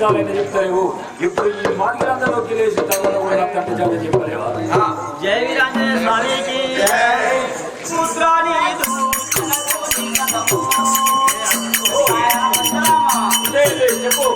విధాలైనా చెప్తారేవు. ఇప్పుడు ఈ మార్గంలోకి లేచి తర్వాత కూడా కట్టు జాత చెప్పలేవా? జై వీరాంజనేయ స్వామికి చెప్పు.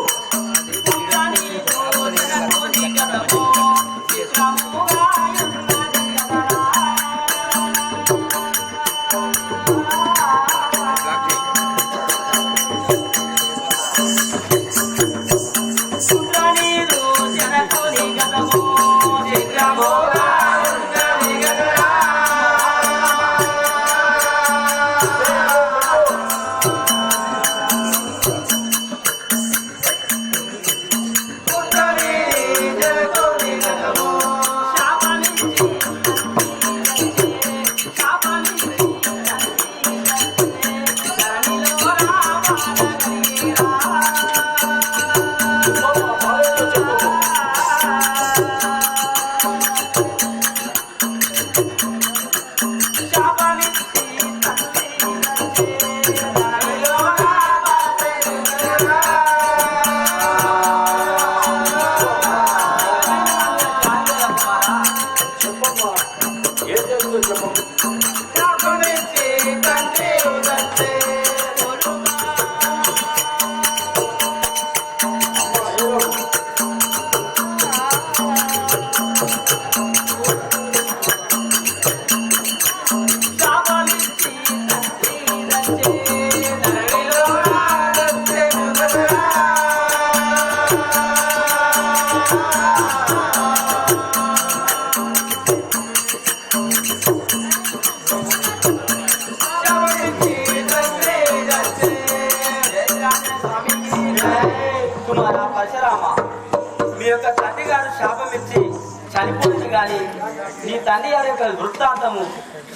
నీ తండ్రి గారి యొక్క వృత్తాంతము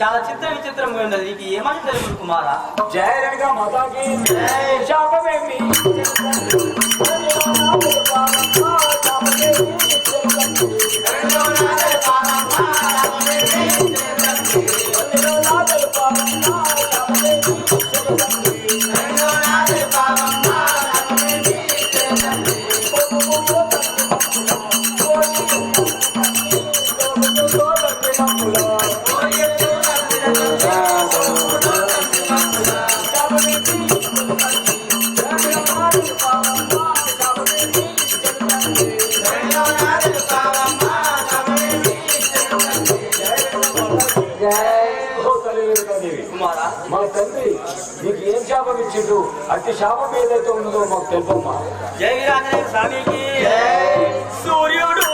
చాలా చిత్ర విచిత్రంగా ఉన్నది. నీకు ఏమని తెలుగు కుమారా? జయగా మాతాకి శాపమేమి మా తండ్రి నీకు ఏం శాపం ఇచ్చిండు? అట్టి శాపం ఏదైతే ఉన్నదో మాకు తెలుపమ్మా. జై వీరాంజనేయ స్వామికి సూర్యుడు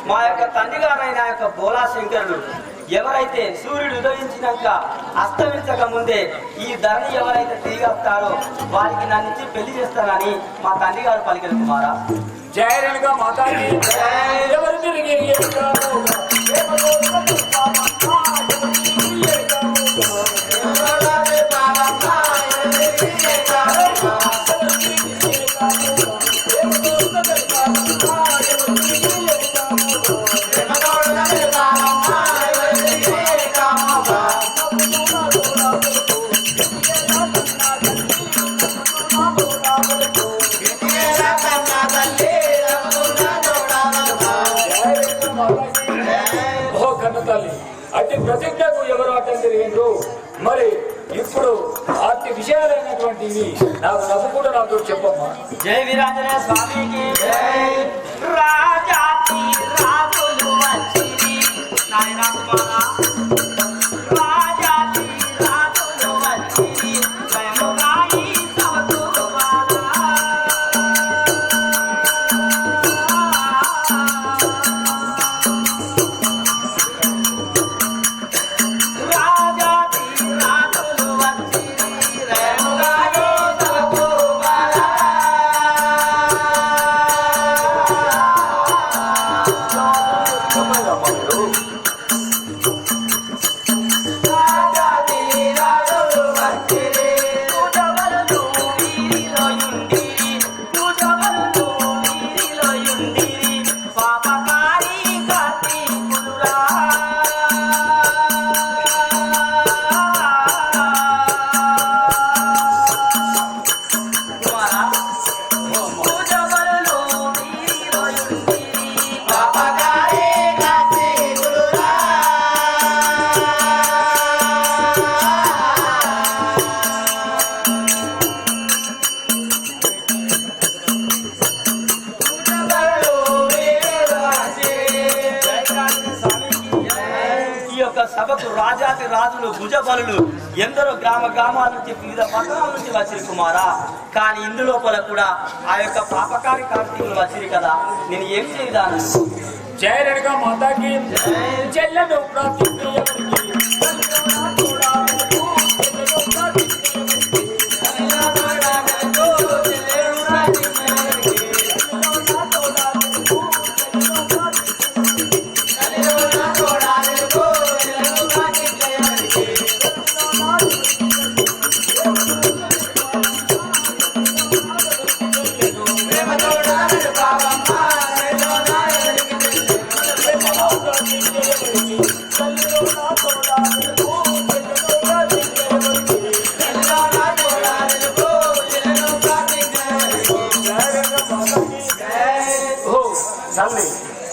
మా యొక్క తండ్రి గారైన యొక్క బోలా శంకరుడు ఎవరైతే సూర్యుడు ఉదయించినాక అస్తమించక ముందే ఈ ధరని ఎవరైతే తిరిగి వస్తారో వారికి నన్ను ఇచ్చి పెళ్లి చేస్తానని మా తండ్రి గారు పలికిన కుమారా. జయగా మాతాకి ఎవరు తిరిగి అట్టి ప్రతిజ్ఞకు ఎవరు అడ్డం తిరిగిండ్రు? మరి ఇప్పుడు అట్టి విషయాలైనటువంటివి నాకు కూడా నాతో చెప్పమ్మా. జై వీరాంజనేయ స్వామికి రాజాతి రాజులు వచ్చిరి నాయన కుమారా రాజాతి రాజులు వచ్చిరి స్వయముగాయి సవతు సభకు రాజాతి రాజులు భుజబలులు ఎందరో గ్రామాల నుంచి వివిధ పట్టణాల నుంచి వచ్చిరు కుమారా. కానీ ఇందులోపల కూడా ఆ యొక్క పాపకారి కార్తీకులు వచ్చిరు కదా, నేను ఏం చేయదాను? జయరేడుగా మాతాకి చెల్లెను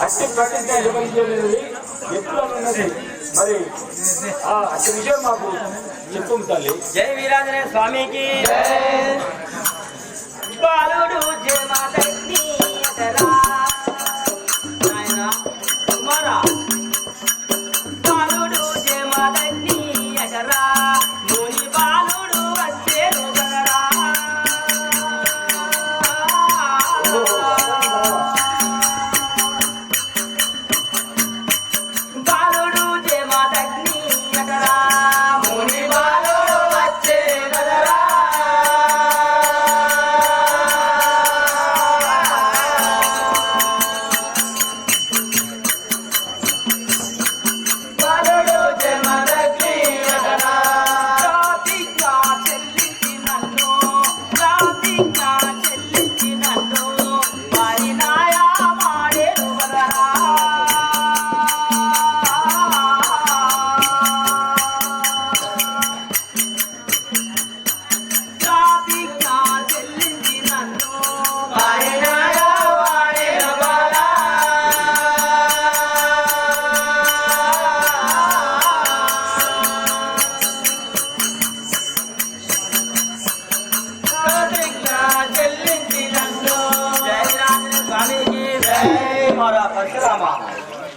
అట్టి ప్రతిజ్ఞ నిర్వహించలేదు ఎప్పుడు ఉన్నది. మరి అట్టి విషయం మాకు చెప్పు తల్లి. జై వీరాంజనేయ స్వామికి బాలుడు కుమారా బాలుడు జయమాదగ్ని ఎగరా ముని బాలుడు వచ్చేరు గదరా బాలుడు జయమాదగ్ని ఎగరా ముని బాలుడు వచ్చే గదరా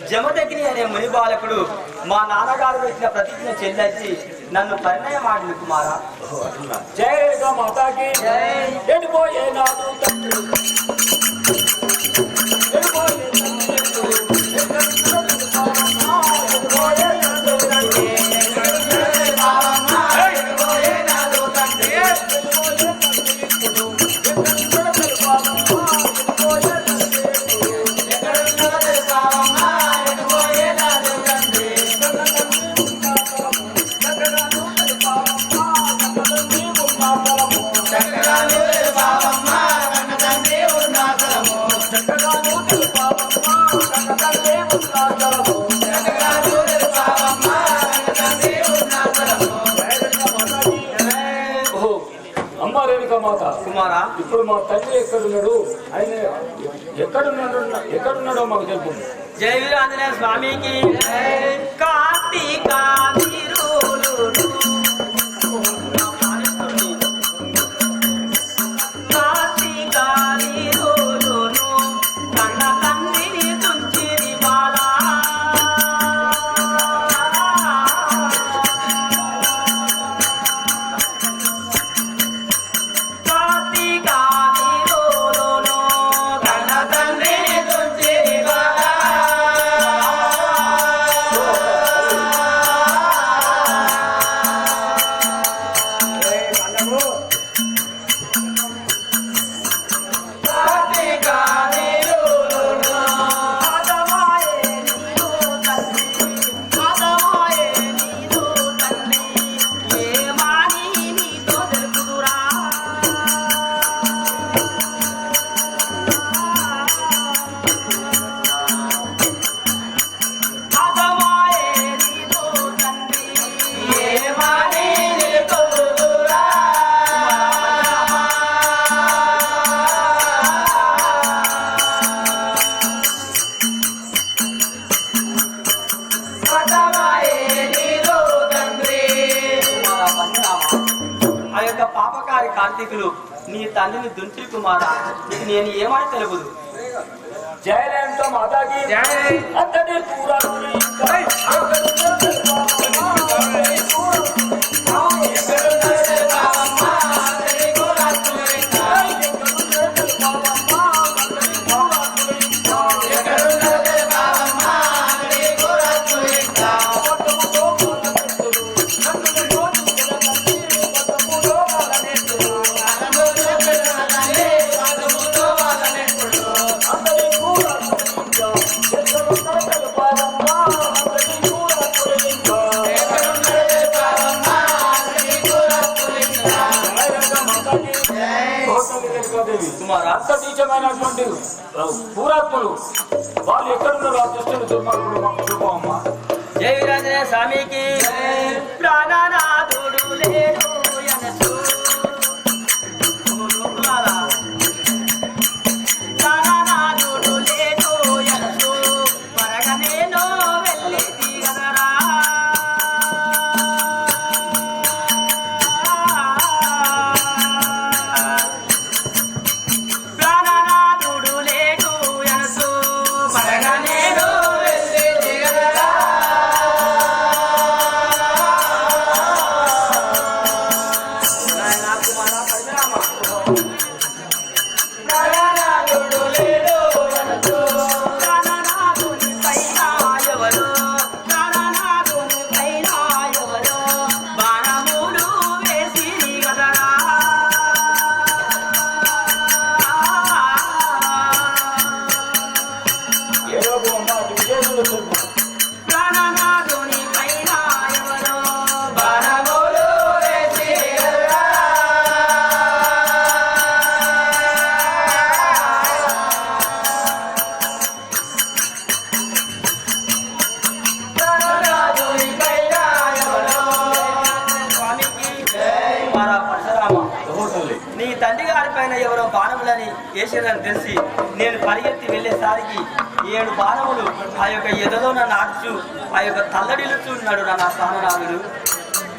జమదగ్ని అనే ముని బాలకుడు మా నాన్నగారు పెట్టిన ప్రతిజ్ఞ చెల్లించి నన్ను పరిణయం ఆడింది కుమారా. జయగా మాతాకి ఎడిపోయే నాడు కుమారా. ఇప్పుడు మా తండ్రి ఎక్కడున్నాడు, ఆయన ఎక్కడున్నాడో మాకు తెలుపు. జై వీరాంజనేయ స్వామికి కార్తీకులు నీ తండ్రిని దుంచి కుమారా నీకు నేను ఏమని తెలుపుదు జయలంతో మాతాకి జయ అంతటి పూరా అంత నీచమైనటువంటి పూరాత్ములు వాళ్ళు ఎక్కడున్నారు ఆ దృష్టిని చూపమ్మా. జయ వీరాంజనేయ స్వామికి ప్రాణనాథుడు లేడు యనసు ప్రాణనాథుడు లేడు యనసు పరగా నేను వెళ్ళి తీగనరా ప్రాణనాథుడు లేడు యనసు పరగా నేను వెళ్ళి తీగనరా నీ తండ్రి గారి పైన ఎవరో బాణములని వేసారని తెలిసి నేను పరిగెత్తి వెళ్ళేసరికి 7 బాణములు ఆ యొక్క ఎదలో నన్ను ఆడుచు ఆ యొక్క తల్లడిల్లుచున్నాడు నా స్థానరాముడు.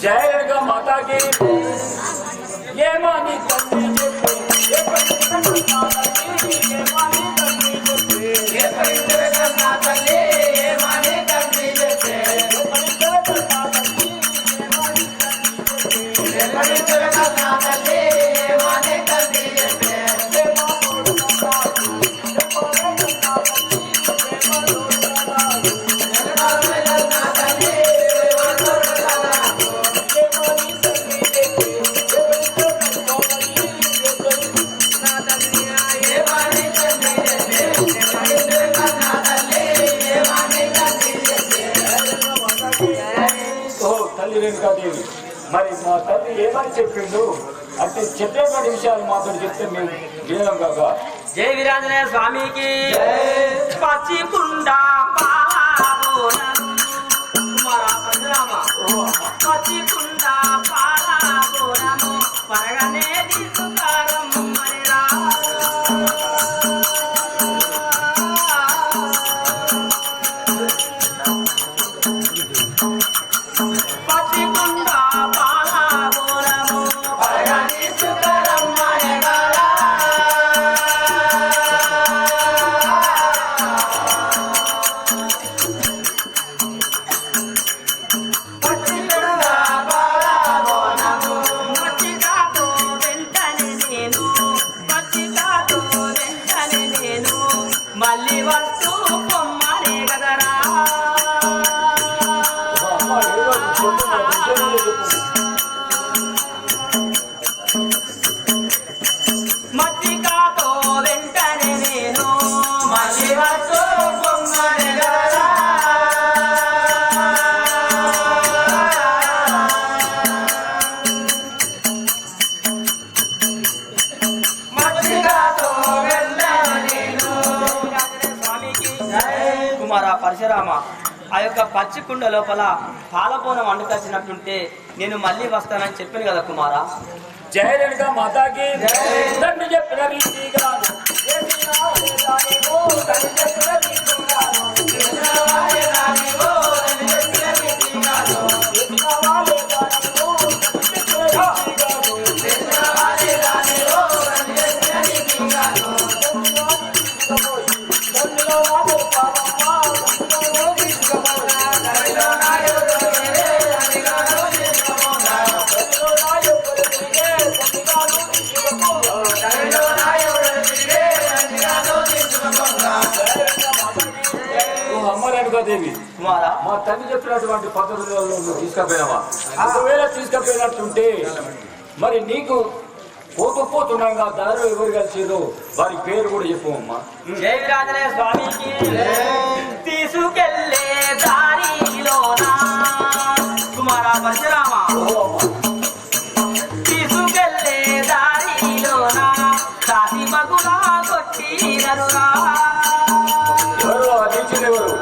జయగా మాతాకి ఏమని తండ్రి తల్లి రేణుకాదేవి మరి మా తల్లి ఏమని చెప్పిండు అంటే చెప్పేటువంటి విషయాలు మాతో చెప్తే మేము వినడం కాక. జయ వీరాంజనేయ స్వామికి పచ్చి కుండా పచ్చి కుండా పాలము పరగనే తీసుకారం మరిరా పరశురామ, ఆ యొక్క పచ్చి కుండ లోపల పాలపోనం వండుకొచ్చినట్టుంటే నేను మళ్ళీ వస్తానని చెప్పాను కదా కుమారా. జయ రేణుకా మాతాకి తండ్రి చెప్పిన రీతిగా దేవి కుమారా, మా తండ్రి చెప్పినటువంటి పద్ధతులలో నువ్వు తీసుకపోయినావా? ఒకవేళ తీసుకపోయినట్టుంటే మరి నీకు పోతున్నాగా దారిలో ఎవరు కలిసిరో వారి పేరు కూడా చెప్పమ్మా. జయ వీరాంజనేయ స్వామికి తీసుకెళ్ళే దారిలోనా కుమారా పరశురామ, తీసుకెళ్ళే దారిలోనా దాసి మగులా కొట్టినరురా. ఎవరు ఆ నీచులు ఎవరు?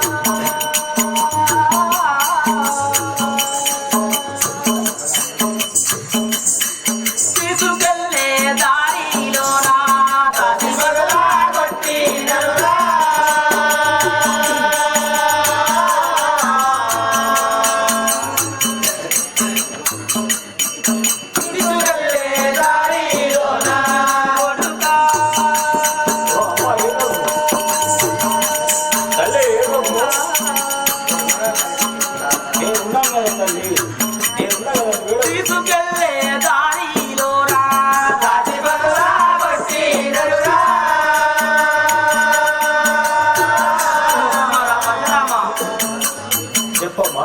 చెప్పమ్మా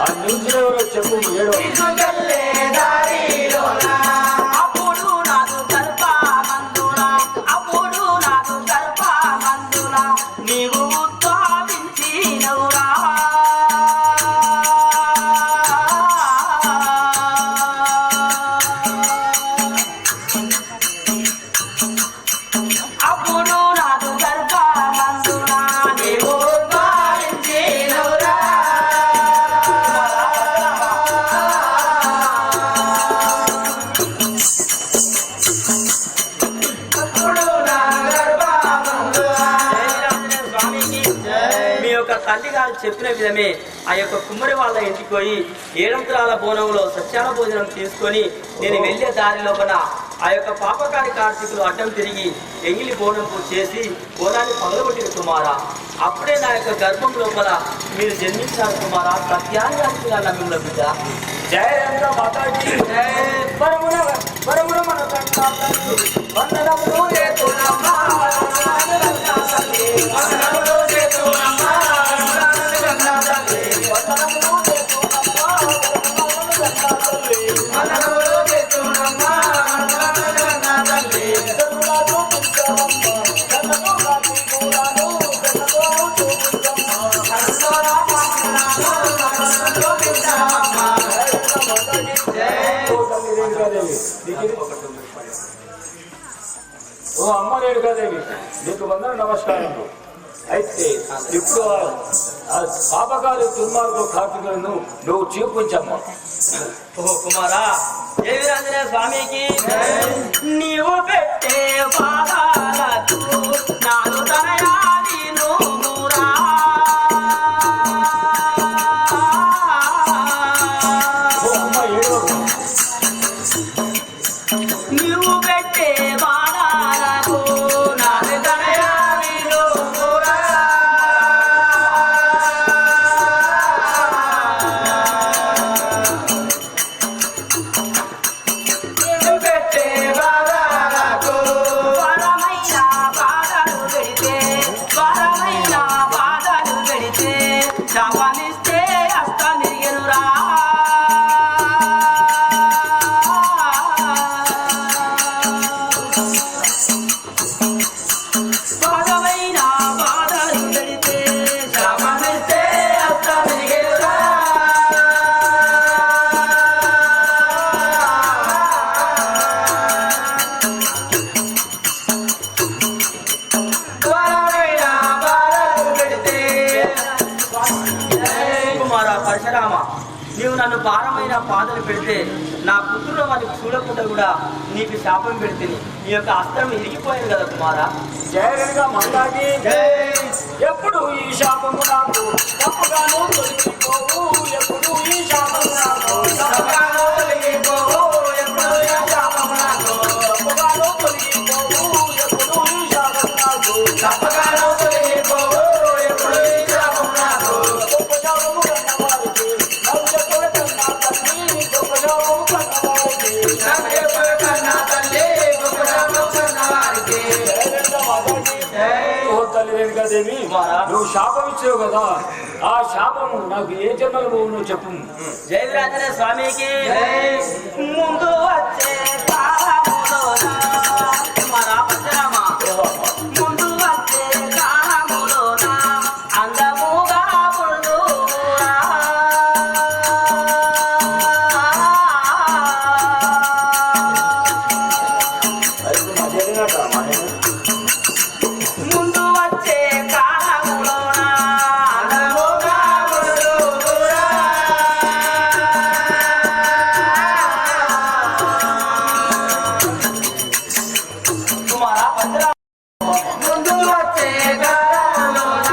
ఆ నీచులు ఎవరో చెప్పు. ఏడో నీవు ఉద్భవించినవురా. అప్పుడు నాకు గర్భమందునా నీవు ఉద్భవించినవురా. తల్లి గారు చెప్పిన విధమే ఆ యొక్క కుమ్మరి వాళ్ళ ఇంటికి పోయి 7 బోనంలో సత్యాన భోజనం తీసుకొని నేను వెళ్ళే దారి లోపల ఆ యొక్క పాపకారి కార్తీకులు అడ్డం తిరిగి ఎంగిలి బోనం చేసి బోనాన్ని పగలగొట్టిన కుమారా. అప్పుడే నా యొక్క గర్భం లోపల మీరు జన్మించారు కుమారా. సత్యాన్ని నమ్మిన బిడ్డ. జయ రేణుకా మాతాకి ఓ అమ్మ రేణుకాదేవి నీకు వందన నమస్కారములు. అయితే ఇప్పుడు ఆ పాపకారి దుర్మార్గ కార్తీకులను నువ్వు చూపించమ్మా. ఓ కుమారా, జయ వీరాంజనేయ స్వామికి నీవు పెట్టే పాదాలకు నాను తనయాది నూరా. ఓ అమ్మ ఏడో నీవు పెట్టే పాదాలకు నాను తనయాది నూరా. నీవు పెట్టే పాదాలకు భారమైన పాదలు పెడితే నా పుత్రుడు వాళ్ళకి చూడకుండా కూడా నీకు శాపం పెడితే నీ యొక్క అస్త్రం ఇరిగిపోయింది కదా కుమారా. జయగా మందాకి ఎప్పుడు ఈ శాపము నాకు తప్పుగాను తొలగిపోవు, ఎప్పుడు ఈ శాపము నాకు తప్పుగాను తొలగిపోవు, ఎప్పుడు ఈ శాపము నాకు తప్పుగాను తొలగిపోవు, ఎప్పుడు ఈ శాపము నాకు తప్పుగాను తొలగిపోవు, ఎప్పుడు ఈ శాపము నాకు గొప్ప శాపము కన్నవారికి నవ్వు కన్నా తల్లి, గొప్ప శాపము కన్నవారికి నవ్వు కన్నా తల్లి, గొప్ప శాపము కన్నవారికి. ఓ తల్లి రేణుకాదేవి, నువ్వు శాపం ఇచ్చావు కదా, ఆ శాపము నాకు ఏ జన్మలు పోవు నువ్వు చెప్పు. జై వీరాంజనేయ స్వామికి. ముందు వచ్చే కాలములోన కుమారా పరశురామ, ముందు వచ్చే కాలములోన అందముగా పుడుదురా. ముందు వచ్చే కాలములోన అందముగా పుడుదురా. కుమారా పరశురామ, ముందు వచ్చే కాలములోన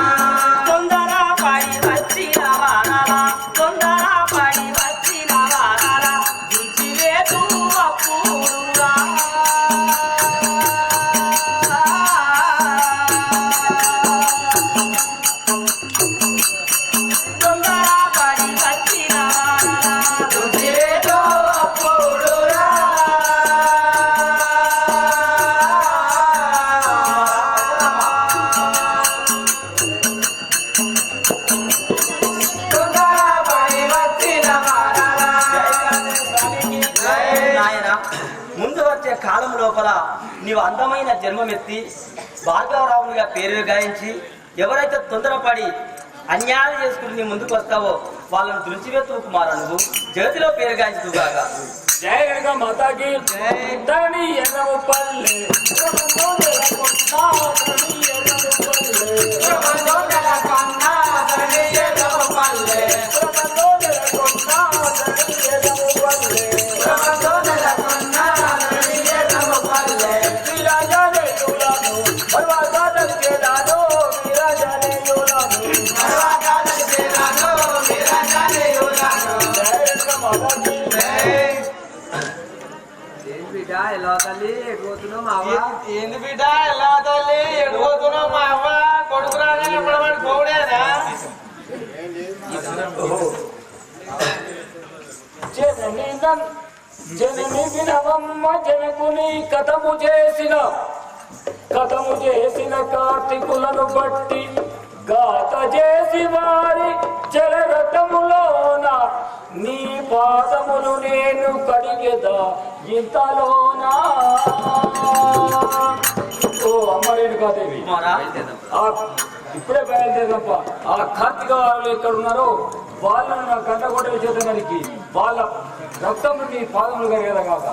తొందర పడి వచ్చిన వానల, తొందర పడి వచ్చిన వానల దిచ్చివేదు అప్పుడురా. తొందర పడి వచ్చిన వానల దిచ్చివేదు అప్పుడురా. నాయనా, ముందు వచ్చే కాలం లోపల నీవు అందమైన జన్మమెత్తి భార్గవరావునిగా పేరు గాయించి ఎవరైతే తొందరపడి అన్యాయం చేసుకుని నీ ముందుకు వస్తావో వాళ్ళను తుడిచివేత్తు కుమారా, నువ్వు జగతిలో పేరు గాయించుగాక. జయ గంగా మాతాకి ధరణి ఎర్రము పల్లె ఏంది బిడ్డ ఎలా తల్లి ఎడిపోతున్నావు? మా అవ్వ కొడుకు రాగానే వాడు పోడేనా? జనని వినవమ్మ జనకుని కథము చేసిన కార్తీకులను బట్టి గాత చేసి వారి జలరథములోన నీ పాదములు నేను కడిగెదా ఇంతలోనా. ఓ అమ్మ రేణుకాదేవి, ఇప్పుడే బయలుదేరప్ప. ఆ కార్తీక వాళ్ళు ఎక్కడ ఉన్నారో వాళ్ళను నా గంట కొట్టే చేత నరికి వాళ్ళ రక్తం నీ పాదములు కడిగేదా కాక.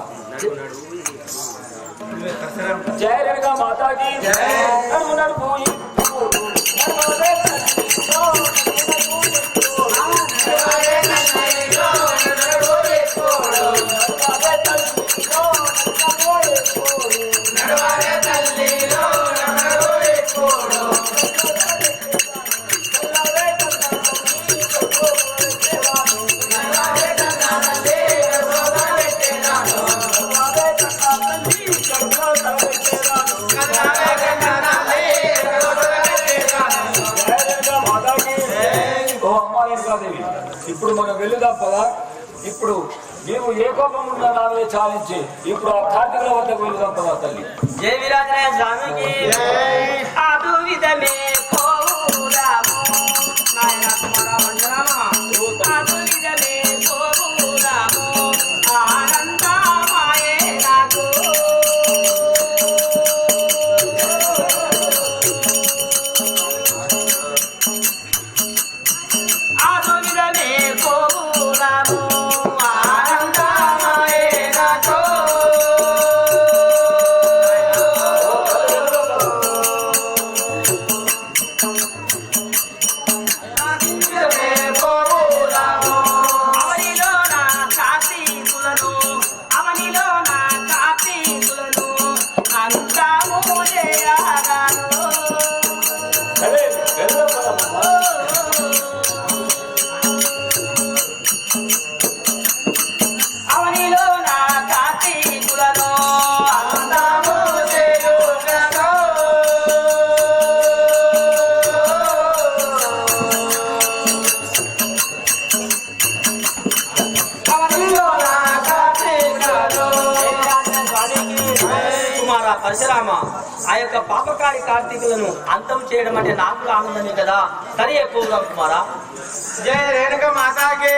జయ రేణుకా మాతాకి నడుపు నడుపు ఇప్పుడు మనం వెళ్ళుదాం పదా. ఇప్పుడు నీవు ఏ కోపం ఉన్నా నావే చాలించి ఇప్పుడు ఆ కార్తీకుల వద్దకు వెళ్ళుదాం పదా తల్లి. జయ వీరాంజనేయ స్వామికి. అదు విధమే కోరాము నాయన కుమారా పరశురామ, అదు విధమే కోరాము ఆనందమాయే నాకు. అదు విధమే కోరాము ఆనందమాయే నాకు. పరశురామ, ఆ యొక్క పాపకారి కార్తీకులను అంతం చేయడం అంటే నాకు ఆనందమే కదా. సరే ఎక్కువగా కుమారా. జై రేణుక మాతాకి.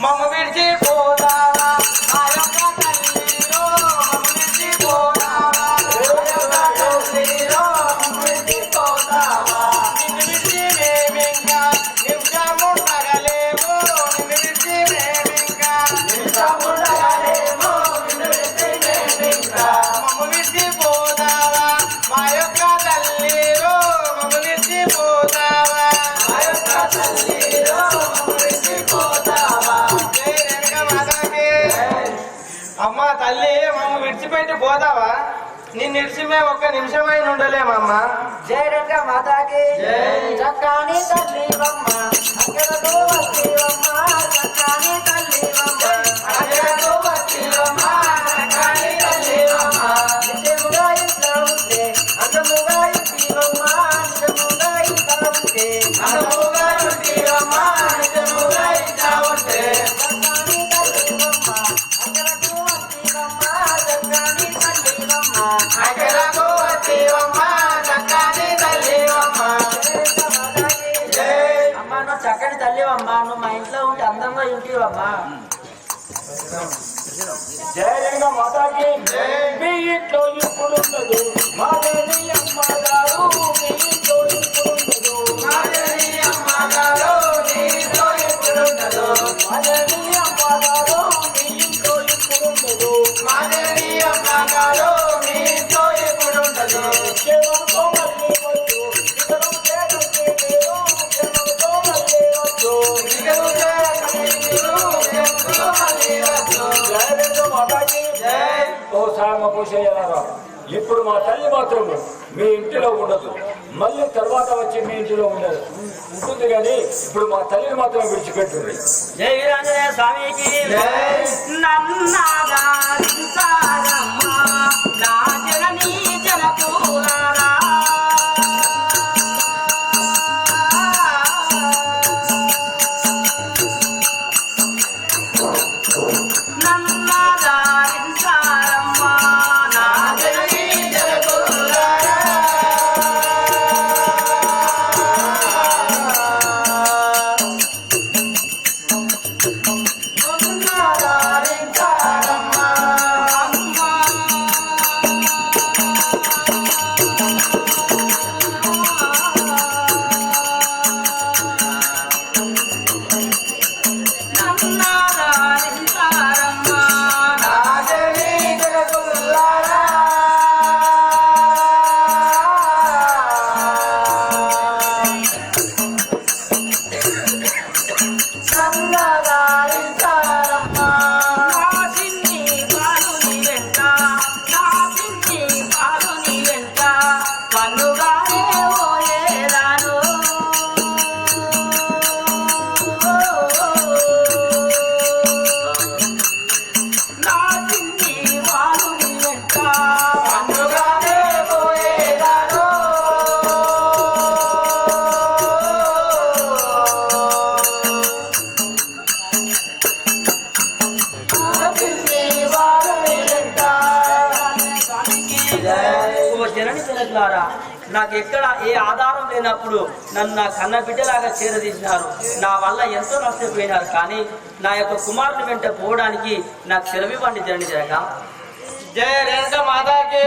మమ్మ విడిచి పోదావా మా యొక్క తల్లిలో, మమ్మ విడిచి పోదావా తల్లిలో, మమ్మ విడిచి పోదావా. నిన్ను విడిచి మేమింకా నిమిషముండగలేము, నిన్ను విడిచి మేమింకా నిమిషముండగలేము, నిన్ను విడిచి మేమింకా. మమ్మ విడిచి పోదావా మా యొక్క తల్లిలో, మమ్మ విడిచి పోదావా మా యొక్క తల్లిలో, మమ్మ విడిచి పోదావా. జై రేణుక మాతాకి. అమ్మ తల్లి, మమ్మ విడిచిపెట్టి పోతావా? నిన్ను విడిచి మేము ఒక్క నిమిషమైన ఉండలేమమ్మా. జై రేణుక మాతాకి. చక్కని తల్లివమ్మ అక్కడకు వస్తీవమ్మ, చక్కని తల్లివమ్మ అక్కడకు వస్తీవమ్మ, చక్కని తల్లివమ్మ. నిజముగా ఇంట్లో ఉంటే అందముగా ఇంటివమ్మ, నిజముగా ఇంట్లో ఉంటే అనువుగా ఉంటివమ్మ, నిజముగా ఇంటా ఉంటే. చక్కని తల్లివమ్మ అక్కడకు వస్తీవమ్మ, చక్కని తల్లివమ్మ అక్కడకు వస్తీవమ్మ, చక్కని తల్లివమ్మ. అమ్మ నువ్వు చక్కని తల్లివమ్మా, నువ్వు మా ఇంట్లో ఉంటే అందంగా ఇంటివమ్మా. జై రేణుక మాతాకి. మీ ఇంట్లో ఇప్పుడు ఉండదు మాదేవి అమ్మగారు, మీ ఇంట్లో ఇప్పుడు ఉండదు మాదేవి అమ్మగారు నీతో ఎప్పుడుండదు, మాదేవి అమ్మగారు, మీ ఇంట్లో ఇప్పుడు ఉండదు మాదేవి అమ్మగారు నీతో ఎప్పుడుండదు. కేవలతో మళ్ళీ వచ్చు ఇతరం చేకంటే మీరు, కేవలతో మళ్ళీ వచ్చు. నిజము చేయకమీరు, నిజముతో మళ్ళీ వచ్చు. జై రేణుక మాతాకి. జై. ఓ సామ పూషయ్యారా, ఇప్పుడు మా తల్లి మాత్రము మీ ఇంటిలో ఉండదు, మళ్ళీ తర్వాత వచ్చి మీ ఇంటిలో ఉండదు ఉంటుంది కానీ ఇప్పుడు మా తల్లిని మాత్రం విడిచిపెట్టుంది. జై వీరాంజనేయ స్వామికి. నన్నాదారించారమ్మ నా జననీ జనకులారా. నన్నాదారించారమ్మ నా జననీ జనకులారా. జనని జనకులారా, నాకు ఎక్కడ ఏ ఆధారం లేనప్పుడు నన్ను నా కన్న బిడ్డలాగా చేరదీసినారు. నా వల్ల ఎంతో నష్టపోయినారు, కానీ నా యొక్క కుమారుని వెంట పోవడానికి నాకు సెలవివ్వండి జనని జనక. జై రేణుక మాతాకి.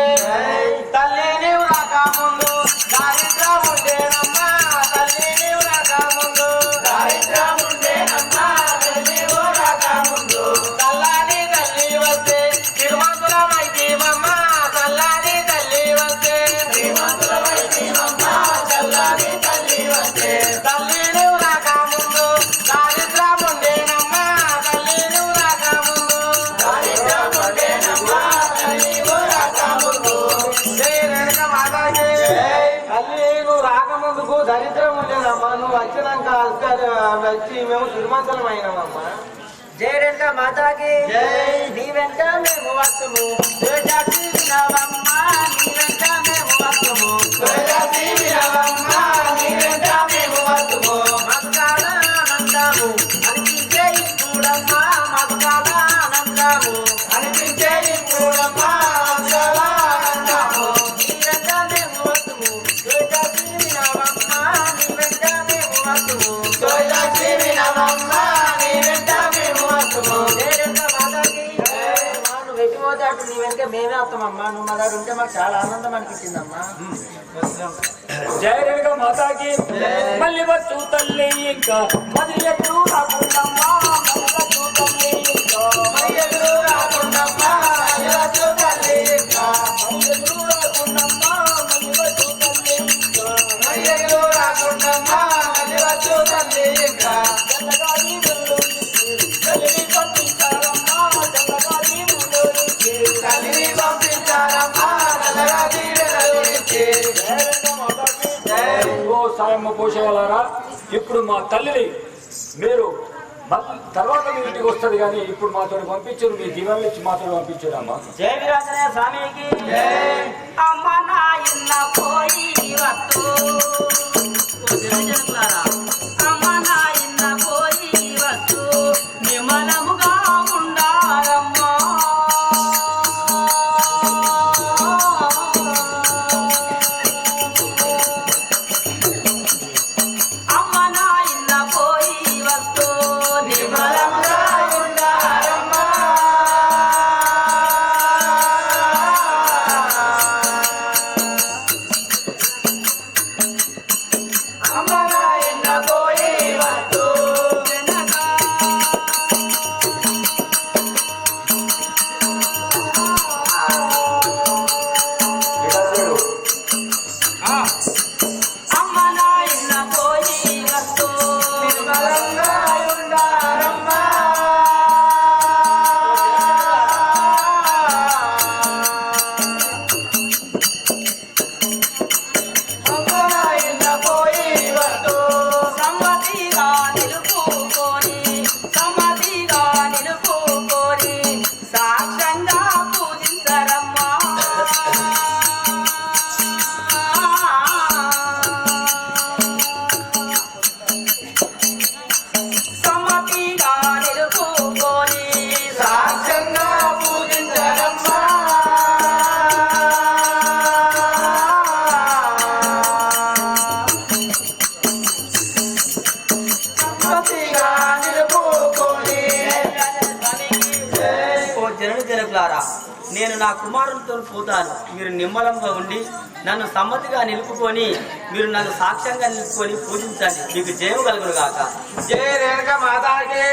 తల్లి నీవు రాకముందు దారిద్రం ఉండేనమ్మా, తల్లి నీవు రాకముందు దారిద్రం ఉండేనమ్మా, తల్లి నీవు రాకముందు. తల్లాని తల్లి వస్తే శ్రీమంతులమైతేమమ్మా, తల్లాని తల్లి వస్తే శ్రీమంతులమైతేమమ్మా, తల్లాని తల్లి వస్తే. తల్లి నీవు రాకముందు దారిద్రం ఉండేనమ్మా, తల్లి నీవు రాకముందు దారిద్రం ఉండేనమ్మా, తల్లి నీవు రాకముందు. జై రేణుక మాతాకి. తల్లి నువ్వు రాకముందుకు దరిద్రం ఉండేదమ్మా, నువ్వు వచ్చినాక వచ్చి మేము శ్రీమంతులమైనమమ్మా. జై రేణుక మాతాకి. జై. నీ వెంట మేము వస్తుము దేశాచి వినవమ్మ, నీ వెంట మేము వస్తుము స్వజాతి వినవమ్మా, నీ వెంట మేము వస్తుము. మస్కాల ఆనందము అనిపించే ఇప్పుడమ్మా, మస్కాల ఆనందము అనిపించే ఇప్పుడమ్మా, అసలు ఆనందము. అన్నట్టు నీ వెనుక మేమే వస్తామమ్మా. నువ్వు మా దగ్గర ఉంటే మాకు చాలా ఆనందం అనిపించిందమ్మా. జయ రేణుక మాతాకి మళ్ళీ వచ్చు తల్లి ఇంకా మది ఎప్పుడు రాకుండమ్మా మళ్ళీ వచ్చు తల్లి ఇంకా మరి ఎదురు రాకుండమ్మా మళ్ళీ వచ్చు తల్లి ఇంకా. మళ్ళీ ఎప్పుడు రాకుండమ్మా మళ్ళీ వచ్చు తల్లి ఇంకా మరి ఎదురు రాకుండమ్మా మళ్ళీ వచ్చు తల్లి ఇంకా. చల్లగాలి ముందోడికి తల్లిని పంపించారమ్మా చల్లగాలి ముందోడికి తల్లిని పంపించారమ్మా నల్లరాజి వెలుగురించి. ఓ సాయమ్మ పోషేవాళ్ళారా, ఇప్పుడు మా తల్లిని మీరు తర్వాత మీ ఇంటికి వస్తుంది కానీ ఇప్పుడు మాతో పంపించారు, మీ దీవెనలు ఇచ్చి మాతో పంపించారు అమ్మా. జయ వీరాంజనేయ స్వామికి అమ్మ నాయన్న పోయి వత్తు జనజనులారా, అమ్మ నాయన్న పోయి వత్తు నిమలముగా ఉండారమ్మా. అమ్మ నాయన్న పోయి వస్తూ నిమలంగా ఉండారమ్మా. అమ్మ నాయన్న పోయి వస్తూ అమ్మ నాయన్న పోయి వస్తూ నిర్మలంగా ఉండారమ్మా. అమ్మ నాయన్న పోయి వస్తూ సమ్మతిగా నిలుపుకొని సమ్మతిగా నిలుపుకొని సాక్ష్యంగా పూజించరమ్మా. సమ్మతిగా నిలుపుకొని సాక్ష్యంగా పూజించరమ్మా. సమ్మతిగా నిలుపుకొని. ఓ జనకులారా, నేను నా కుమారులతో పోతాను, మీరు నిమ్మలంగా ఉండి నన్ను సమ్మతిగా నిలుపుకొని మీరు నన్ను సాక్ష్యంగా నిలుపుకొని పూజించండి, మీకు జయం కలుగును గాక. జయ రేణుక మాతాకి.